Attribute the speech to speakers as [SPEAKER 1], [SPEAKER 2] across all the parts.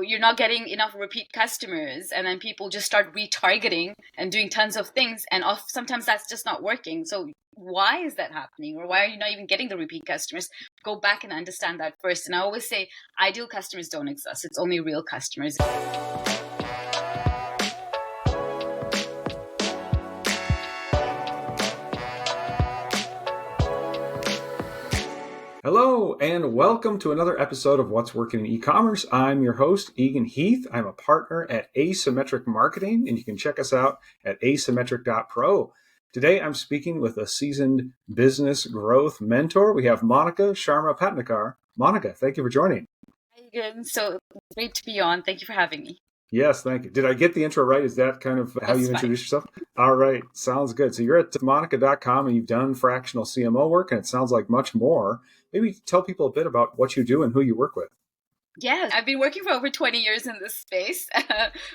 [SPEAKER 1] you're not getting enough repeat customers, and then people just start retargeting and doing tons of things, and sometimes that's just not working. So why is that happening, or why are you not even getting the repeat customers? Go back and understand that first. And I always say ideal customers don't exist. It's only real customers.
[SPEAKER 2] Hello, and welcome to another episode of What's Working in E-commerce. I'm your host, Eagan Heath. I'm a partner at Asymmetric Marketing, and you can check us out at asymmetric.pro. Today, I'm speaking with a seasoned business growth mentor. We have Monica Sharma-Patnekar. Monica, thank you for joining.
[SPEAKER 1] Hi, Eagan. So great to be on. Thank you for having me.
[SPEAKER 2] Yes, thank you. Did I get the intro right? Is that kind of how you introduce yourself? All right, sounds good. So you're at monica.com and you've done fractional CMO work, and it sounds like much more. Maybe tell people a bit about what you do and who you work with.
[SPEAKER 1] Yeah, I've been working for over 20 years in this space,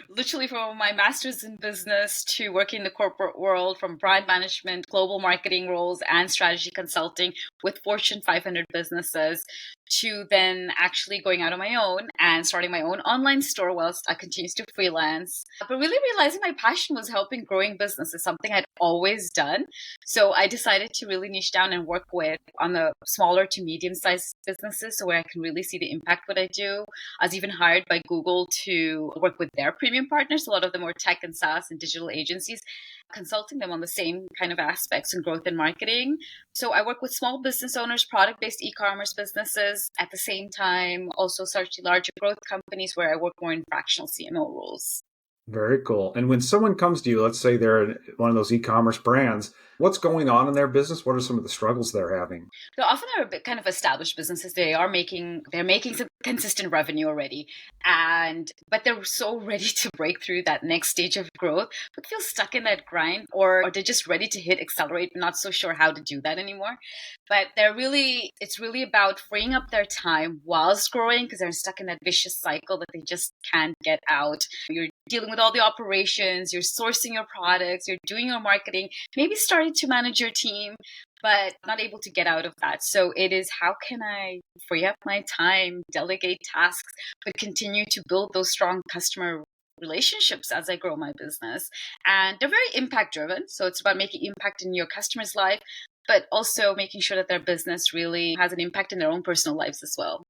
[SPEAKER 1] literally from my master's in business to working in the corporate world, from brand management, global marketing roles, and strategy consulting with Fortune 500 businesses, to then actually going out on my own and starting my own online store whilst I continue to freelance. But really realizing my passion was helping growing businesses, something I'd always done. So I decided to really niche down and work with on the smaller to medium-sized businesses, so where I can really see the impact what I do. I was even hired by Google to work with their premium partners. A lot of them were tech and SaaS and digital agencies, consulting them on the same kind of aspects in growth and marketing. So I work with small business owners, product-based e-commerce businesses. At the same time, also search larger growth companies where I work more in fractional CMO roles.
[SPEAKER 2] Very cool. And when someone comes to you, let's say they're one of those e-commerce brands, what's going on in their business? What are some of the struggles they're having?
[SPEAKER 1] So often they're a bit kind of established businesses. They're making some consistent revenue already, but they're so ready to break through that next stage of growth, but feel stuck in that grind, or they're just ready to hit accelerate, not so sure how to do that anymore. But it's really about freeing up their time whilst growing, because they're stuck in that vicious cycle that they just can't get out. You're dealing with all the operations, you're sourcing your products, you're doing your marketing, maybe starting to manage your team, but not able to get out of that. So it is, how can I free up my time, delegate tasks, but continue to build those strong customer relationships as I grow my business? And they're very impact driven. So it's about making impact in your customer's life, but also making sure that their business really has an impact in their own personal lives as well.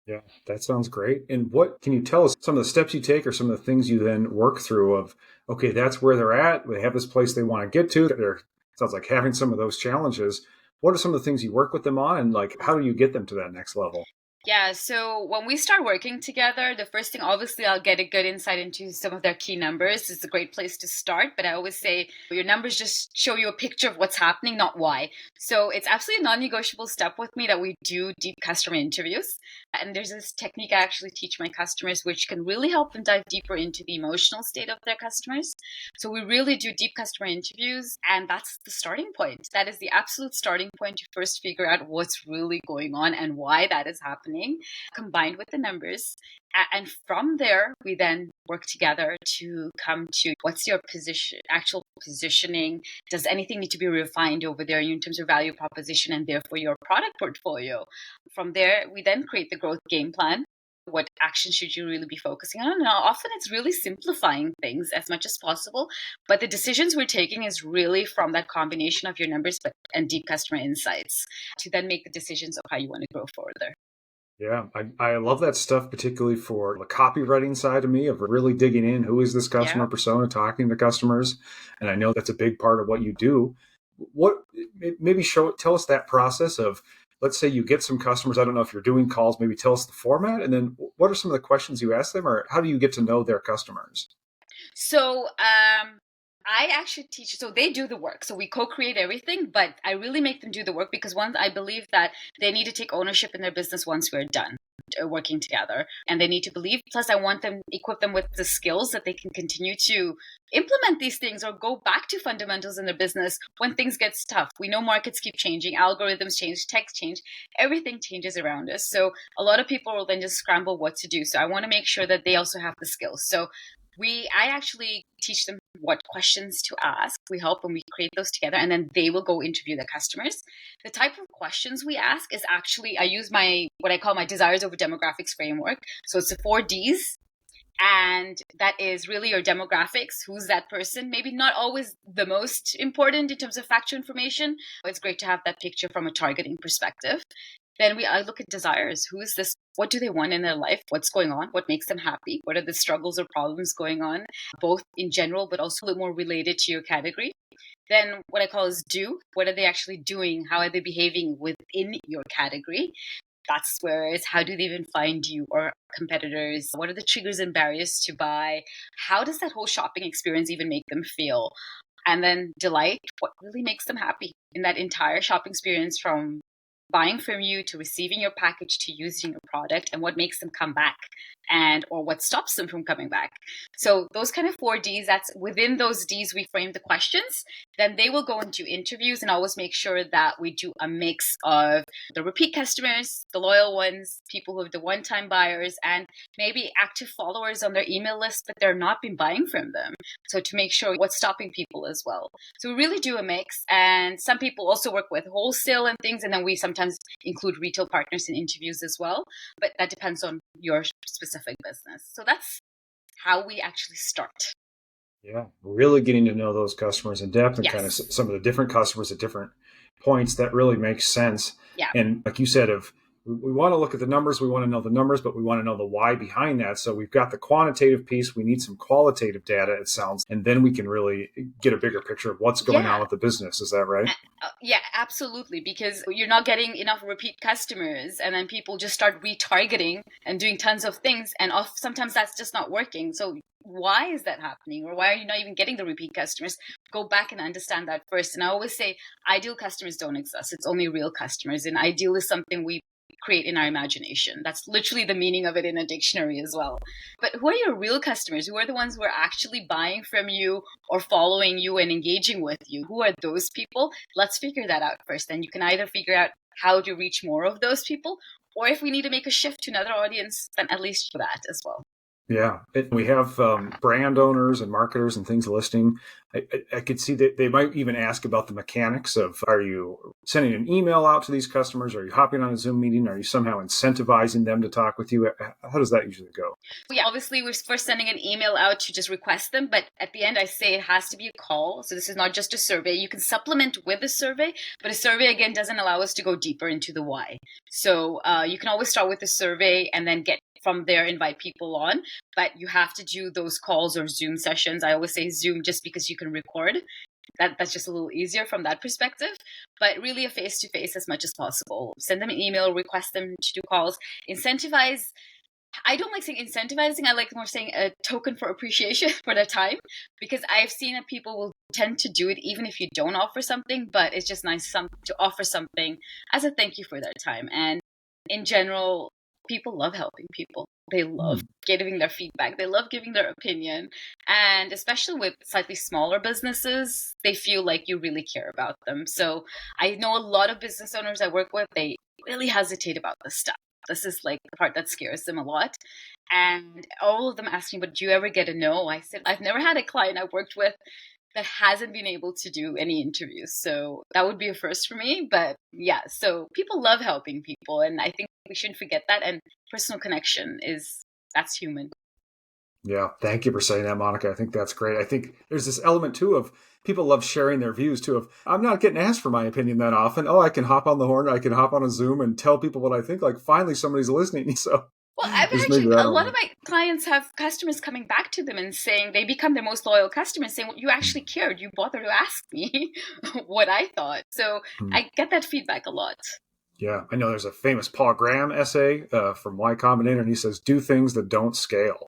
[SPEAKER 2] Yeah, that sounds great. And what can you tell us some of the steps you take or some of the things you then work through of, okay, that's where they're at. They have this place they want to get to. Sounds like having some of those challenges. What are some of the things you work with them on, and like, how do you get them to that next level?
[SPEAKER 1] Yeah, so when we start working together, the first thing, obviously, I'll get a good insight into some of their key numbers. It's a great place to start, but I always say your numbers just show you a picture of what's happening, not why. So it's absolutely a non-negotiable step with me that we do deep customer interviews. And there's this technique I actually teach my customers, which can really help them dive deeper into the emotional state of their customers. So we really do deep customer interviews, and that's the starting point. That is the absolute starting point to first figure out what's really going on and why that is happening, combined with the numbers. And from there, we then work together to come to what's your actual positioning? Does anything need to be refined over there in terms of value proposition and therefore your product portfolio? From there, we then create the growth game plan. What action should you really be focusing on? Now, often it's really simplifying things as much as possible, but the decisions we're taking is really from that combination of your numbers and deep customer insights to then make the decisions of how you want to grow further.
[SPEAKER 2] Yeah, I love that stuff, particularly for the copywriting side of me, of really digging in. Who is this customer persona, talking to customers? And I know that's a big part of what you do. Tell us that process of, let's say you get some customers. I don't know if you're doing calls, maybe tell us the format. And then what are some of the questions you ask them, or how do you get to know their customers?
[SPEAKER 1] So, I actually teach, so they do the work. So we co-create everything, but I really make them do the work because I believe that they need to take ownership in their business once we're done working together, and they need to believe. Plus, I want them, equip them with the skills that they can continue to implement these things or go back to fundamentals in their business when things get tough. We know markets keep changing, algorithms change, tech change, everything changes around us. So a lot of people will then just scramble what to do. So I want to make sure that they also have the skills. So I actually teach them what questions to ask. We help when we create those together, and then they will go interview the customers. The type of questions we ask is actually, I use what I call my desires over demographics framework. So it's the 4 Ds: And that is really your demographics. Who's that person? Maybe not always the most important in terms of factual information. It's great to have that picture from a targeting perspective. Then I look at desires. Who is this? What do they want in their life? What's going on? What makes them happy? What are the struggles or problems going on, both in general, but also a little more related to your category? Then what I call is do. What are they actually doing? How are they behaving within your category? That's where it's how do they even find you or competitors? What are the triggers and barriers to buy? How does that whole shopping experience even make them feel? And then delight, what really makes them happy in that entire shopping experience, from buying from you to receiving your package to using your product, and what makes them come back and or what stops them from coming back. So those kind of 4 Ds, that's within those Ds we frame the questions. Then they will go into interviews, and always make sure that we do a mix of the repeat customers, the loyal ones, people who have the one-time buyers, and maybe active followers on their email list, but they're not been buying from them. So to make sure what's stopping people as well. So we really do a mix. And some people also work with wholesale and things, and then we sometimes include retail partners in interviews as well. But that depends on your specific business. So that's how we actually start.
[SPEAKER 2] Yeah, really getting to know those customers in depth and kind of
[SPEAKER 1] Yes.
[SPEAKER 2] some of the different customers at different points. That really makes sense.
[SPEAKER 1] Yeah.
[SPEAKER 2] And like you said, if we want to look at the numbers, we want to know the numbers, but we want to know the why behind that. So we've got the quantitative piece. We need some qualitative data, it sounds, and then we can really get a bigger picture of what's going on with the business. Is that right?
[SPEAKER 1] Yeah, absolutely. Because you're not getting enough repeat customers, and then people just start retargeting and doing tons of things, and sometimes that's just not working. So why is that happening, or why are you not even getting the repeat customers? Go back and understand that first. And I always say ideal customers don't exist. It's only real customers, and ideal is something we create in our imagination. That's literally the meaning of it in a dictionary as well. But who are your real customers? Who are the ones who are actually buying from you or following you and engaging with you? Who are those people? Let's figure that out first. And you can either figure out how to reach more of those people, or if we need to make a shift to another audience, then at least for that as well.
[SPEAKER 2] Yeah, we have brand owners and marketers and things listing. I could see that they might even ask about the mechanics of, are you sending an email out to these customers? Are you hopping on a Zoom meeting? Are you somehow incentivizing them to talk with you? How does that usually go?
[SPEAKER 1] Yeah, obviously we're first sending an email out to just request them, but at the end I say it has to be a call. So this is not just a survey. You can supplement with a survey, but a survey again doesn't allow us to go deeper into the why. So you can always start with a survey and then get from there, invite people on, but you have to do those calls or Zoom sessions. I always say Zoom just because you can record. That's just a little easier from that perspective, but really a face-to-face as much as possible. Send them an email, request them to do calls, incentivize. I don't like saying incentivizing. I like more saying a token for appreciation for their time, because I've seen that people will tend to do it even if you don't offer something, but it's just nice to offer something as a thank you for their time. And in general, people love helping people. They love giving their feedback. They love giving their opinion. And especially with slightly smaller businesses, they feel like you really care about them. So I know a lot of business owners I work with, they really hesitate about this stuff. This is like the part that scares them a lot. And all of them ask me, but do you ever get a no? I said, I've never had a client I've worked with that hasn't been able to do any interviews. So that would be a first for me. But yeah, so people love helping people. And I think we shouldn't forget that. And personal connection that's human.
[SPEAKER 2] Yeah, thank you for saying that, Monica. I think that's great. I think there's this element too of people love sharing their views too. Of, I'm not getting asked for my opinion that often. Oh, I can hop on the horn, I can hop on a Zoom and tell people what I think. Like finally somebody's listening. So
[SPEAKER 1] Well, I've actually, a lot of my clients have customers coming back to them and saying they become their most loyal customers, saying, well, you actually cared. You bothered to ask me what I thought. So I get that feedback a lot.
[SPEAKER 2] Yeah, I know there's a famous Paul Graham essay from Y Combinator, and he says, do things that don't scale,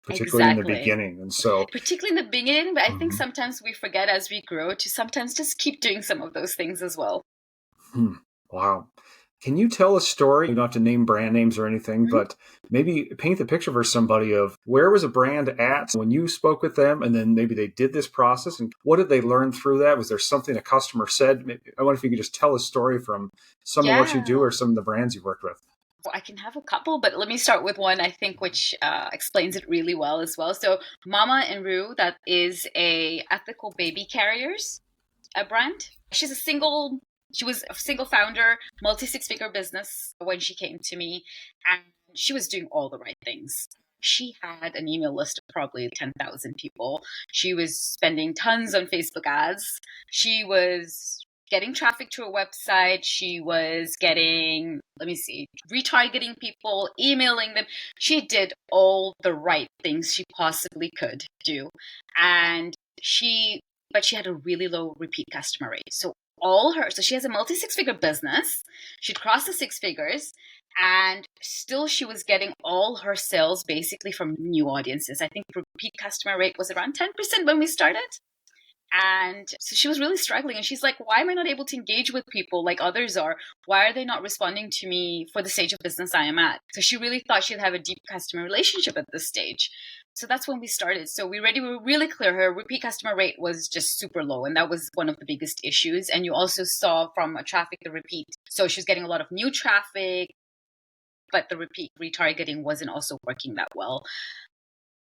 [SPEAKER 2] particularly in the beginning. And so,
[SPEAKER 1] particularly in the beginning, but I think sometimes we forget as we grow to sometimes just keep doing some of those things as well.
[SPEAKER 2] Wow. Can you tell a story? You don't have to name brand names or anything, but maybe paint the picture for somebody of where was a brand at when you spoke with them, and then maybe they did this process, and what did they learn through that? Was there something a customer said? I wonder if you could just tell a story from some of what you do or some of the brands you've worked with.
[SPEAKER 1] Well, I can have a couple, but let me start with one I think which explains it really well as well. So Mama and Rue, that is a ethical baby carriers brand. She was a single founder, multi-six-figure business when she came to me, and she was doing all the right things. She had an email list of probably 10,000 people. She was spending tons on Facebook ads. She was getting traffic to her website. She was getting, retargeting people, emailing them. She did all the right things she possibly could do. But she had a really low repeat customer rate. So she has a multi six-figure business. She'd crossed the six figures, and still she was getting all her sales basically from new audiences. I think repeat customer rate was around 10% when we started. And so she was really struggling, and she's like, why am I not able to engage with people like others are? Why are they not responding to me for the stage of business I am at? So she really thought she'd have a deep customer relationship at this stage. So that's when we started. So we were really clear her repeat customer rate was just super low, and that was one of the biggest issues. And you also saw from traffic the repeat. So she was getting a lot of new traffic, but the repeat retargeting wasn't also working that well.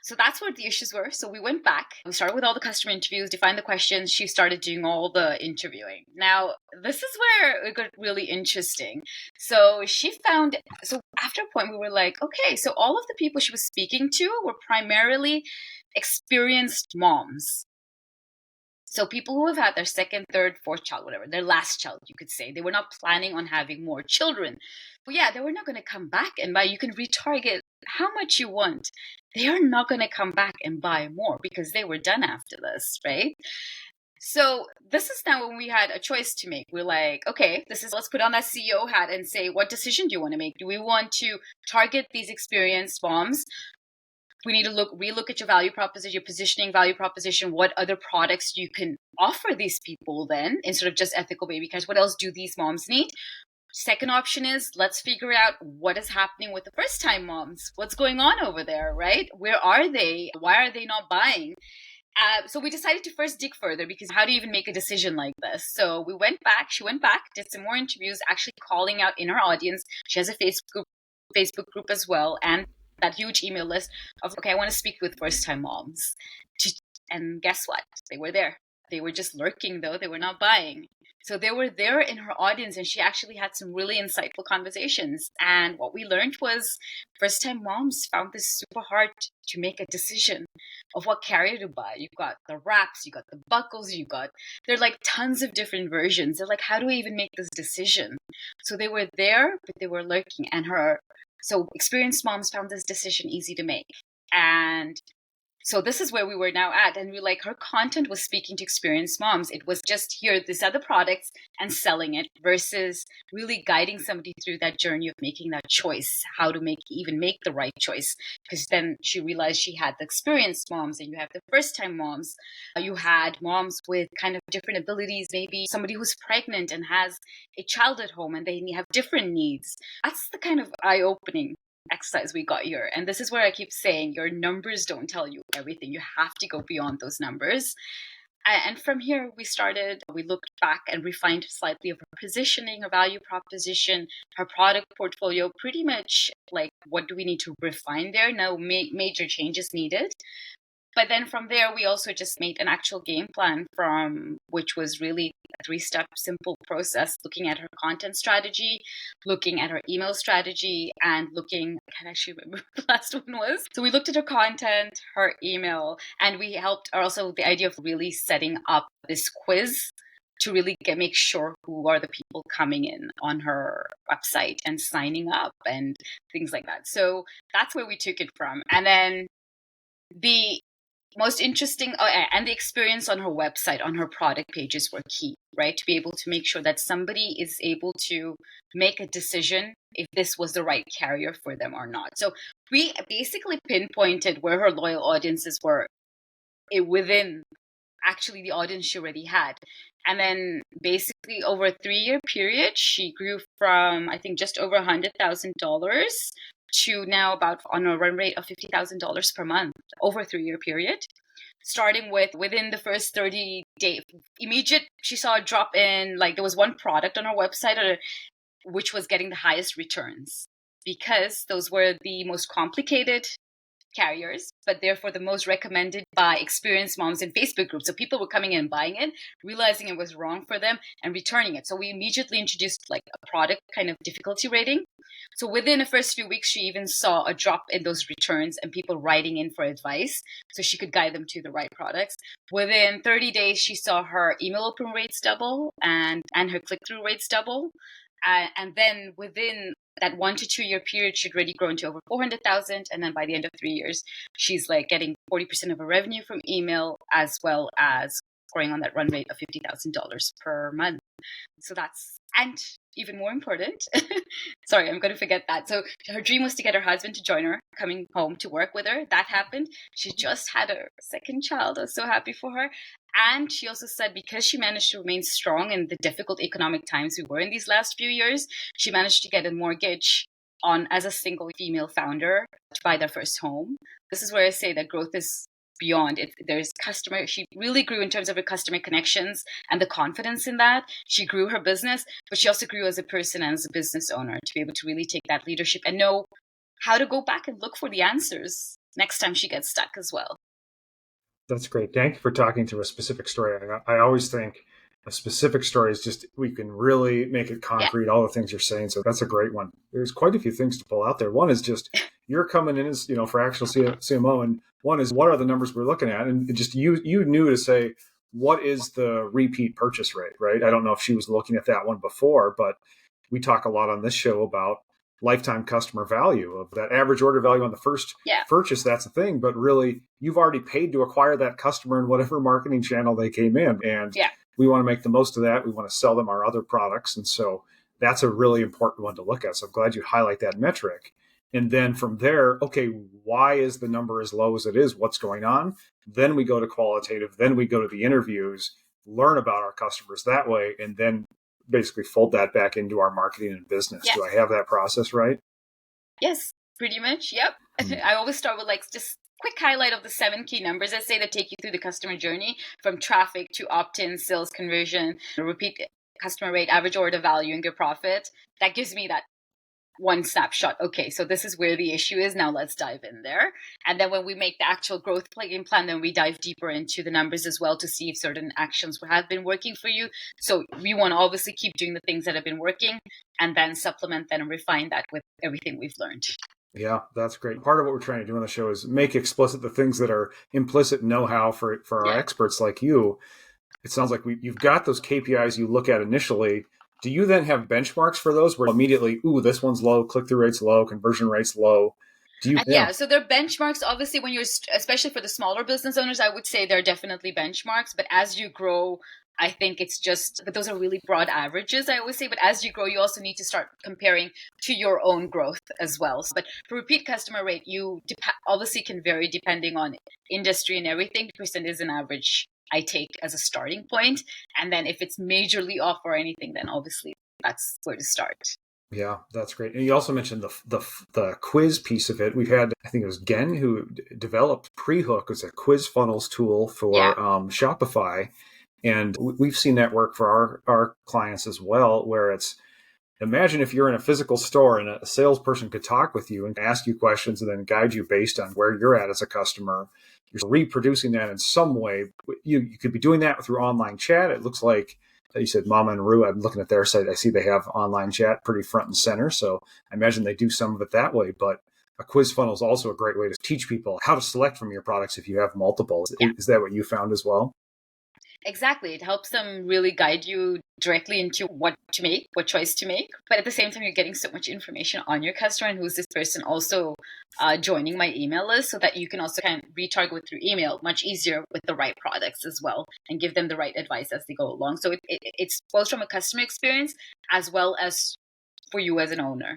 [SPEAKER 1] So that's what the issues were. So we went back. We started with all the customer interviews, defined the questions. She started doing all the interviewing. Now, this is where it got really interesting. So after a point, we were like, okay, so all of the people she was speaking to were primarily experienced moms. So people who have had their second, third, fourth child, whatever, their last child, you could say. They were not planning on having more children. But yeah, they were not going to come back and buy. You can retarget how much you want. They are not going to come back and buy more because they were done after this, right? So this is now when we had a choice to make. We're like, okay, let's put on that CEO hat and say, what decision do you want to make? Do we want to target these experienced moms? We need to relook at your value proposition, your positioning value proposition. What other products you can offer these people then instead of just ethical baby cares? What else do these moms need? Second option is let's figure out what is happening with the first time moms. What's going on over there, right? Where are they? Why are they not buying? So we decided to first dig further because how do you even make a decision like this? So she went back, did some more interviews, actually calling out in her audience. She has a Facebook group as well, and that huge email list of, okay, I want to speak with first-time moms. And guess what? They were there. They were just lurking, though. They were not buying. So they were there in her audience, and she actually had some really insightful conversations. And what we learned was first-time moms found this super hard to make a decision of what carrier to buy. You've got the wraps, you got the buckles, there are like tons of different versions. They're like, how do I even make this decision? So they were there, but they were lurking. So experienced moms found this decision easy to make. And so this is where we were now at. And her content was speaking to experienced moms. It was just here, these other products and selling it versus really guiding somebody through that journey of making that choice, how to make the right choice. Because then she realized she had the experienced moms and you have the first time moms. You had moms with kind of different abilities, maybe somebody who's pregnant and has a child at home and they have different needs. That's the kind of eye-opening exercise we got here. And this is where I keep saying your numbers don't tell you everything. You have to go beyond those numbers. And from here, we looked back and refined slightly of her positioning, her value proposition, her product portfolio, pretty much like what do we need to refine there? No major changes needed. But then from there, we also just made an actual game plan which was really a 3-step simple process, looking at her content strategy, looking at her email strategy, and I can't actually remember what the last one was. So we looked at her content, her email, and we helped her also the idea of really setting up this quiz to really make sure who are the people coming in on her website and signing up and things like that. So that's where we took it from. And then the most interesting, and the experience on her website, on her product pages were key, right? To be able to make sure that somebody is able to make a decision if this was the right carrier for them or not. So we basically pinpointed where her loyal audiences were within actually the audience she already had. And then basically over a 3-year period, she grew from, I think, just over $100,000 to now about on a run rate of $50,000 per month over a 3-year period. Starting within the first 30 days, she saw a drop in, there was one product on our website which was getting the highest returns because those were the most complicated carriers, but therefore the most recommended by experienced moms in Facebook groups. So people were coming in and buying it, realizing it was wrong for them and returning it. So we immediately introduced like a product kind of difficulty rating. So within the first few weeks, she even saw a drop in those returns and people writing in for advice so she could guide them to the right products. Within 30 days, she saw her email open rates double and her click-through rates double. And then within that 1 to 2 year period, she'd already grown to over 400,000. And then by the end of 3 years, she's like getting 40% of her revenue from email, as well as scoring on that run rate of $50,000 per month. So that's, and even more important, sorry, I'm going to forget that. So her dream was to get her husband to join her, coming home to work with her. That happened. She just had her second child. I was so happy for her. And she also said because she managed to remain strong in the difficult economic times we were in these last few years, she managed to get a mortgage on as a single female founder to buy their first home. This is where I say that growth is beyond it. There's customer. She really grew in terms of her customer connections and the confidence in that. She grew her business, but she also grew as a person and as a business owner to be able to really take that leadership and know how to go back and look for the answers next time she gets stuck as well.
[SPEAKER 2] That's great. Thank you for talking through a specific story. I always think a specific story is just, we can really make it concrete, all the things you're saying. So that's a great one. There's quite a few things to pull out there. One is just, you're coming in as, fractional CMO. And one is, what are the numbers we're looking at? And just you knew to say, what is the repeat purchase rate, right? I don't know if she was looking at that one before, but we talk a lot on this show about lifetime customer value, of that average order value on the first purchase. That's the thing, but really you've already paid to acquire that customer in whatever marketing channel they came in. And we want to make the most of that. We want to sell them our other products. And so that's a really important one to look at. So I'm glad you highlight that metric. And then from there, okay, why is the number as low as it is? What's going on? Then we go to qualitative, then we go to the interviews, learn about our customers that way, and then basically fold that back into our marketing and business. Do I have that process right?
[SPEAKER 1] Yes, pretty much. Yep. I always start with like just quick highlight of the 7 key numbers, I say, that take you through the customer journey from traffic to opt-in, sales conversion, repeat customer rate, average order value, and your profit. That gives me that one snapshot. Okay, so this is where the issue is. Now let's dive in there. And then when we make the actual growth game plan, then we dive deeper into the numbers as well to see if certain actions have been working for you. So we want to obviously keep doing the things that have been working and then supplement that and refine that with everything we've learned.
[SPEAKER 2] Yeah, that's great. Part of what we're trying to do on the show is make explicit the things that are implicit know-how for our experts like you. It sounds like you've got those KPIs you look at initially. Do you then have benchmarks for those where immediately, this one's low, click-through rate's low, conversion rate's low? Do you?
[SPEAKER 1] So there are benchmarks. Obviously, when you're, especially for the smaller business owners, I would say there are definitely benchmarks. But as you grow, I think it's just, but those are really broad averages, I always say. But as you grow, you also need to start comparing to your own growth as well. But for repeat customer rate, you obviously can vary depending on industry and everything. Percent is an average I take as a starting point. And then if it's majorly off or anything, then obviously that's where to start.
[SPEAKER 2] Yeah, that's great. And you also mentioned the quiz piece of it. We've had, I think it was Gen who developed Prehook as a quiz funnels tool for Shopify. And we've seen that work for our clients as well, where it's, imagine if you're in a physical store and a salesperson could talk with you and ask you questions and then guide you based on where you're at as a customer. You're reproducing that in some way. You could be doing that through online chat. It looks like you said Mama and Rue. I'm looking at their site. I see they have online chat pretty front and center. So I imagine they do some of it that way. But a quiz funnel is also a great way to teach people how to select from your products if you have multiple. Is that what you found as well?
[SPEAKER 1] Exactly. It helps them really guide you directly into what to make, what choice to make. But at the same time, you're getting so much information on your customer and who's this person also joining my email list, so that you can also kind of retarget through email much easier with the right products as well and give them the right advice as they go along. So it's both from a customer experience as well as for you as an owner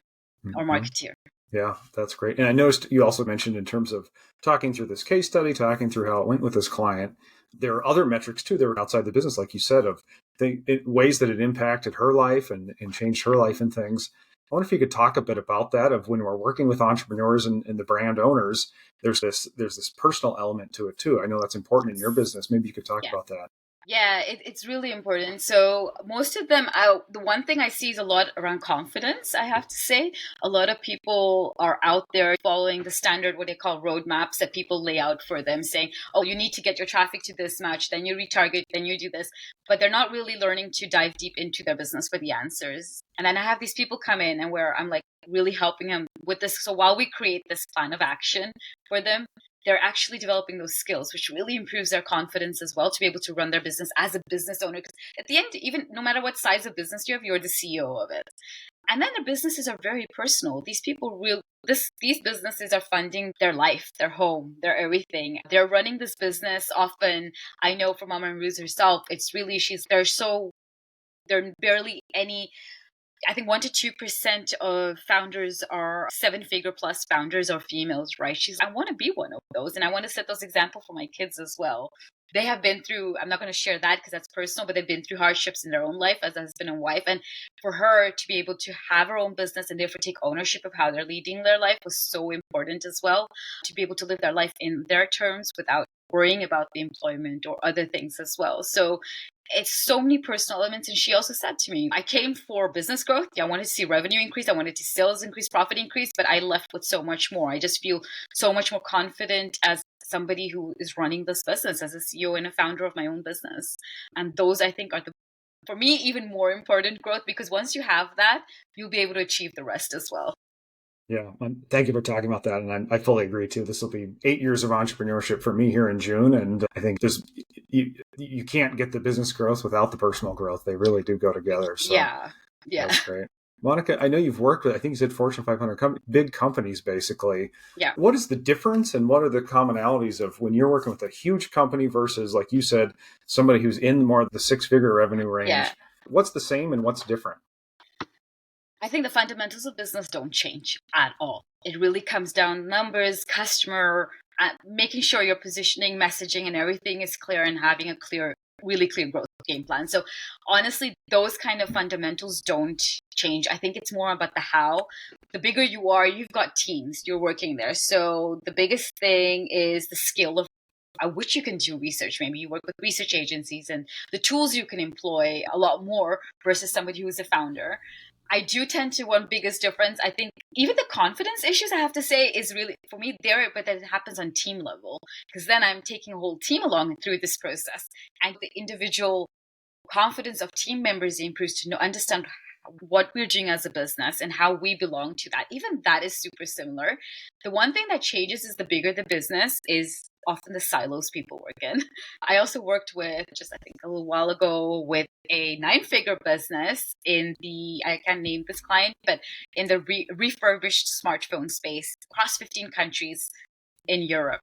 [SPEAKER 1] or marketeer.
[SPEAKER 2] Yeah, that's great. And I noticed you also mentioned, in terms of talking through this case study, talking through how it went with this client, there are other metrics too that were outside the business, like you said, of ways that it impacted her life and changed her life and things. I wonder if you could talk a bit about that, of when we're working with entrepreneurs and the brand owners, there's this personal element to it too. I know that's important in your business. Maybe you could talk about that.
[SPEAKER 1] Yeah, it's really important. So most of them, the one thing I see is a lot around confidence. I have to say, a lot of people are out there following the standard, what they call roadmaps that people lay out for them, saying, "Oh, you need to get your traffic to this much, then you retarget, then you do this," but they're not really learning to dive deep into their business for the answers. And then I have these people come in, and where I'm like really helping them with this. So while we create this plan of action for them, they're actually developing those skills, which really improves their confidence as well to be able to run their business as a business owner. Because at the end, even no matter what size of business you have, you're the CEO of it. And then the businesses are very personal. These people these businesses are funding their life, their home, their everything. They're running this business often. I know from Mama Ruse herself, it's really there are barely any. I think 1 to 2% of founders are 7-figure plus founders are females, right? I want to be one of those. And I want to set those example for my kids as well. They have been through, I'm not going to share that because that's personal, but they've been through hardships in their own life as a husband and wife. And for her to be able to have her own business and therefore take ownership of how they're leading their life was so important as well. To be able to live their life in their terms without worrying about the employment or other things as well. So it's so many personal elements. And she also said to me, I came for business growth. Yeah, I wanted to see revenue increase. I wanted to see sales increase, profit increase, but I left with so much more. I just feel so much more confident as somebody who is running this business, as a CEO and a founder of my own business. And those I think are for me, even more important growth, because once you have that, you'll be able to achieve the rest as well.
[SPEAKER 2] Yeah, thank you for talking about that, and I fully agree too. This will be 8 years of entrepreneurship for me here in June, and I think you can't get the business growth without the personal growth. They really do go together. So
[SPEAKER 1] Yeah. Yeah.
[SPEAKER 2] that's great. Monica, I know you've worked with, I think you said Fortune 500 big companies, basically.
[SPEAKER 1] Yeah.
[SPEAKER 2] What is the difference and what are the commonalities of when you're working with a huge company versus, like you said, somebody who's in more of the 6-figure revenue
[SPEAKER 1] Yeah.
[SPEAKER 2] range? What's the same and what's different?
[SPEAKER 1] I think the fundamentals of business don't change at all. It really comes down to numbers, customer, making sure your positioning, messaging, and everything is clear and having a really clear growth game plan. So honestly, those kind of fundamentals don't change. I think it's more about the how. The bigger you are, you've got teams, you're working there. So the biggest thing is the skill of which you can do research. Maybe you work with research agencies and the tools you can employ a lot more versus somebody who's a founder. I do tend to one biggest difference. I think even the confidence issues I have to say is really for me there, but that it happens on team level because then I'm taking a whole team along through this process, and the individual confidence of team members improves to understand what we're doing as a business and how we belong to that. Even that is super similar. The one thing that changes is the bigger the business is often the silos people work in. I also worked with, just I think a little while ago, with a 9-figure business in I can't name this client, but in the refurbished smartphone space across 15 countries in Europe.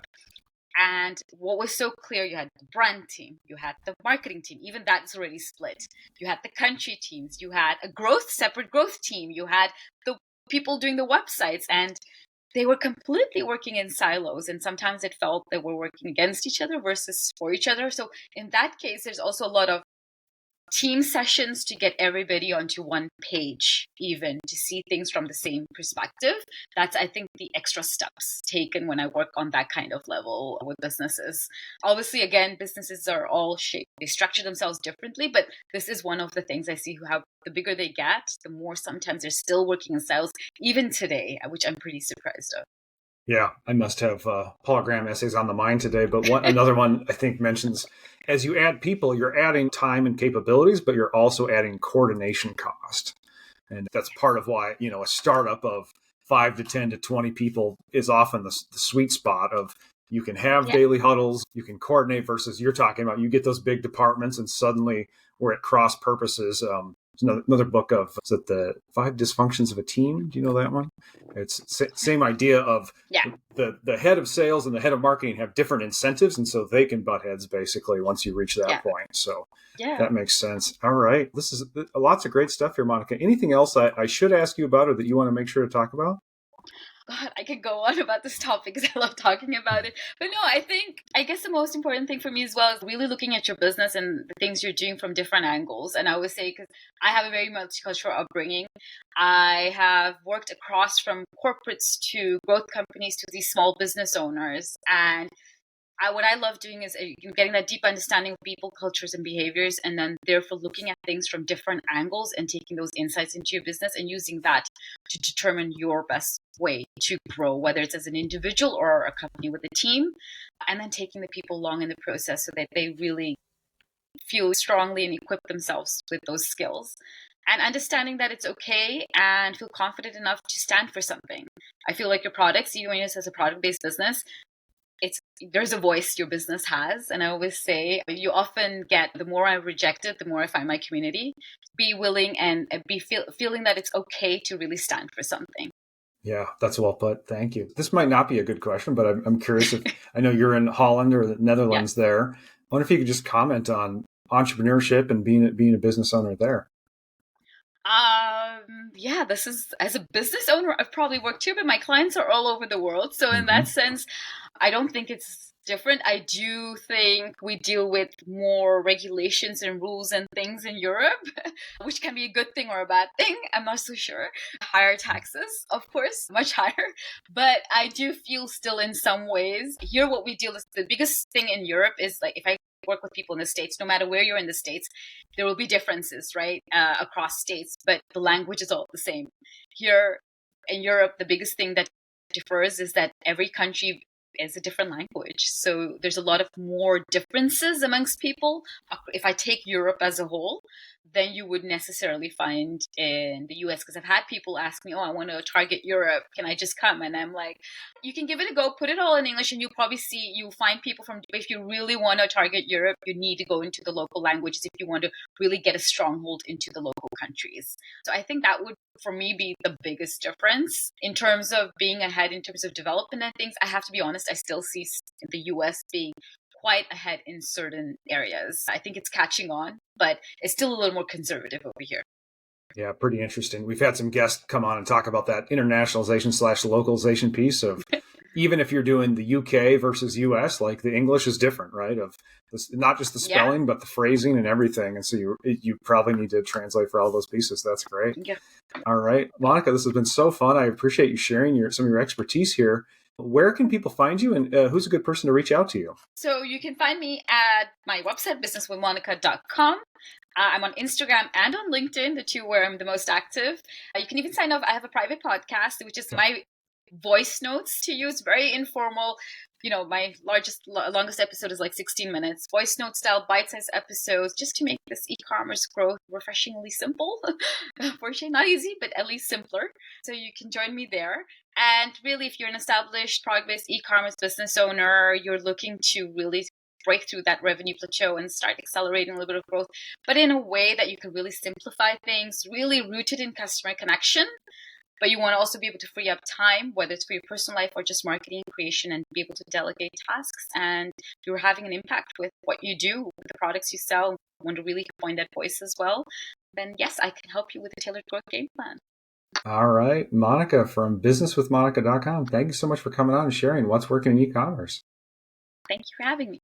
[SPEAKER 1] And what was so clear, you had the brand team, you had the marketing team, even that's already split. You had the country teams, you had a separate growth team, you had the people doing the websites, and they were completely working in silos. And sometimes it felt they were working against each other versus for each other. So in that case, there's also a lot of team sessions to get everybody onto one page, even to see things from the same perspective. That's, I think, the extra steps taken when I work on that kind of level with businesses. Obviously, again, businesses are all shaped, they structure themselves differently, but this is one of the things I see how the bigger they get, the more sometimes they're still working in sales, even today, which I'm pretty surprised of.
[SPEAKER 2] Yeah, I must have Paul Graham essays on the mind today, but another one I think mentions as you add people, you're adding time and capabilities, but you're also adding coordination cost. And that's part of why, a startup of 5 to 10 to 20 people is often the sweet spot of you can have
[SPEAKER 1] Yeah.
[SPEAKER 2] daily huddles, you can coordinate versus you're talking about you get those big departments and suddenly we're at cross purposes. Another book of, is it the 5 Dysfunctions of a Team? Do you know that one? It's same idea of
[SPEAKER 1] Yeah.
[SPEAKER 2] the head of sales and the head of marketing have different incentives, and so they can butt heads basically once you reach that point. So that makes sense. All right. This is lots of great stuff here, Monica. Anything else I should ask you about or that you want to make sure to talk about?
[SPEAKER 1] God, I could go on about this topic because I love talking about it. But no, I guess the most important thing for me as well is really looking at your business and the things you're doing from different angles. And I always say, because I have a very multicultural upbringing, I have worked across from corporates to growth companies to these small business owners. And what I love doing is getting that deep understanding of people, cultures, and behaviors, and then therefore looking at things from different angles and taking those insights into your business and using that to determine your best way to grow, whether it's as an individual or a company with a team, and then taking the people along in the process so that they really feel strongly and equip themselves with those skills. And understanding that it's okay and feel confident enough to stand for something. I feel like your products, even when it says a product-based business, there's a voice your business has. And I always say, you often get, the more I reject it, the more I find my community. Be willing and be feeling that it's okay to really stand for something.
[SPEAKER 2] Yeah, that's well put. Thank you. This might not be a good question, but I'm curious if I know you're in Holland or the Netherlands there. I wonder if you could just comment on entrepreneurship and being a business owner there.
[SPEAKER 1] Yeah, this is, as a business owner, I've probably worked here, but my clients are all over the world. So in that sense, I don't think it's different. I do think we deal with more regulations and rules and things in Europe, which can be a good thing or a bad thing. I'm not so sure. Higher taxes, of course, much higher. But I do feel still in some ways here what we deal with, the biggest thing in Europe is like, if I work with people in the States, no matter where you're in the States, there will be differences, right, across states, but the language is all the same. Here in Europe, the biggest thing that differs is that every country is a different language. So there's a lot of more differences amongst people. If I take Europe as a whole, than you would necessarily find in the US. Because I've had people ask me, oh, I want to target Europe. Can I just come? And I'm like, you can give it a go, put it all in English, and you'll probably you'll find people from, if you really want to target Europe, you need to go into the local languages if you want to really get a stronghold into the local countries. So I think that would, for me, be the biggest difference in terms of being ahead, in terms of development and things. I have to be honest, I still see the US being quite ahead in certain areas. I think it's catching on, but it's still a little more conservative over here.
[SPEAKER 2] Yeah, pretty interesting. We've had some guests come on and talk about that internationalization/localization piece of even if you're doing the UK versus US, like the English is different, right? Of this, not just the spelling, but the phrasing and everything. And so you probably need to translate for all those pieces. That's great.
[SPEAKER 1] Yeah.
[SPEAKER 2] All right, Monica, this has been so fun. I appreciate you sharing some of your expertise here. Where can people find you, and who's a good person to reach out to you?
[SPEAKER 1] So you can find me at my website, businesswithmonica.com. I'm on Instagram and on LinkedIn, the two where I'm the most active. You can even sign up. I have a private podcast, which is my voice notes to use, very informal. You know, my longest episode is like 16 minutes, voice note style, bite-sized episodes, just to make this e-commerce growth refreshingly simple. Unfortunately, not easy, but at least simpler. So you can join me there. And really, if you're an established product-based e-commerce business owner, you're looking to really break through that revenue plateau and start accelerating a little bit of growth, but in a way that you can really simplify things, really rooted in customer connection. But you want to also be able to free up time, whether it's for your personal life or just marketing and creation, and be able to delegate tasks. And you're having an impact with what you do, with the products you sell, want to really find that voice as well, then yes, I can help you with a tailored growth game plan.
[SPEAKER 2] All right, Monica from businesswithmonica.com. Thank you so much for coming on and sharing what's working in e-commerce.
[SPEAKER 1] Thank you for having me.